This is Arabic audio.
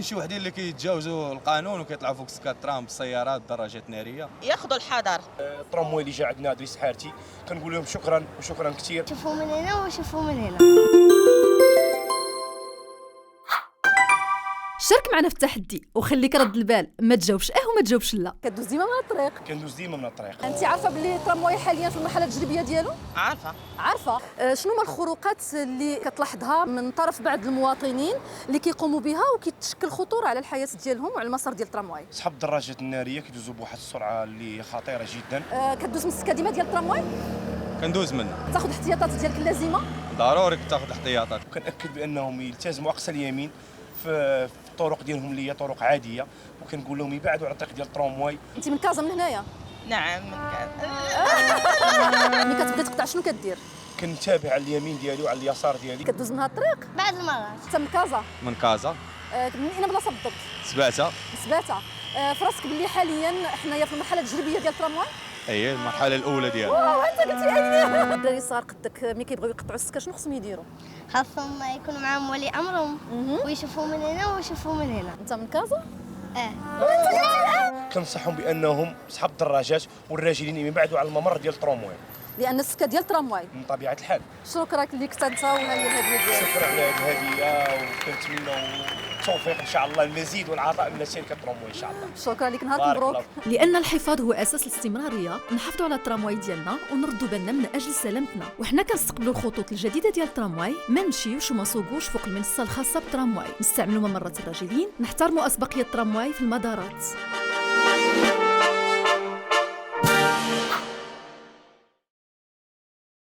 شي وحدين اللي كيتجاوزوا القانون وكيطلعوا فوق سكات ترام بالسيارات دراجات ناريه ياخذوا الحذر. الترامواي اللي جا عندنا دريس حارتي كنقول لهم شكرا وشكرا كثير. شوفوا من هنا وشوفوا من هنا. شارك معنا في التحدي وخليك رد البال، ما تجاوبش وما تجاوبش لا. كدوز ديما من الطريق. كندوز ديما من الطريق. انت عارفه بلي الترامواي حاليا في المرحله التجريبيه ديالو؟ عارفه. شنو هما الخروقات اللي كتلاحظها من طرف بعض المواطنين اللي كيقوموا بها وكتشكل خطوره على الحياه ديالهم وعلى المسار ديال الترامواي؟ صحاب الدراجات الناريه كيدوزوا بواحد السرعه اللي خطيره جدا. كدوز من السكه ديما ديال الترامواي؟ كندوز منه. تاخذ الاحتياطات ديالك اللازمه؟ ضروري تاخذ احتياطات. وكنأكد بانهم يلتزموا اقصى اليمين في الطرق ديالهم اللي هي طرق عاديه، وكنقول لهم يبعدوا على الطريق ديال الترامواي. انت من كازا من هنايا؟ نعم. ملي كتبغي تقطع شنو كدير؟ كنتابع على اليمين ديالي وعلى اليسار ديالي. كدوز من هاد الطريق؟ بعض المرات. انت من كازا؟ من كازا. من اين بلاصه بالضبط؟ سباته. سباته. في راسك بلي حاليا حنايا في المرحله التجريبيه ديال الترامواي؟ اي المرحله الاولى ديالها. وانت قلتي عيني. الدراري صغار قدك ملي كيبغيو يقطعوا السكه شنو خصهم يديروا؟ خاصهم يكونوا معاهم ولي امرهم ويشوفوا من هنا ويشوفوا من هنا. انت من كازا؟ كنصحهم بانهم صحاب الدراجات والراجلين يبعدوا على الممر ديال الترامواي لان السكه ديال الترامواي من طبيعه الحال. شكرا ليك انت وها هي الهديه ديالك. شكرا على هذه الهديه، وكنتمنى التوفيق ان شاء الله، المزيد والعطاء من شركه الترامواي ان شاء الله. شكرا لك، نهار بارك مبروك. الله. لان الحفاظ هو اساس الاستمراريه، نحافظوا على الترامواي ديالنا ونردوا بالنا من اجل سلامتنا، وحنا كنستقبلوا الخطوط الجديده ديال الترامواي. ما نمشيوش وما نسوقوش فوق المنصه الخاصه بالترامواي، نستعملوا ممرات الراجلين، نحترموا اسبقيه الترامواي في المدارات.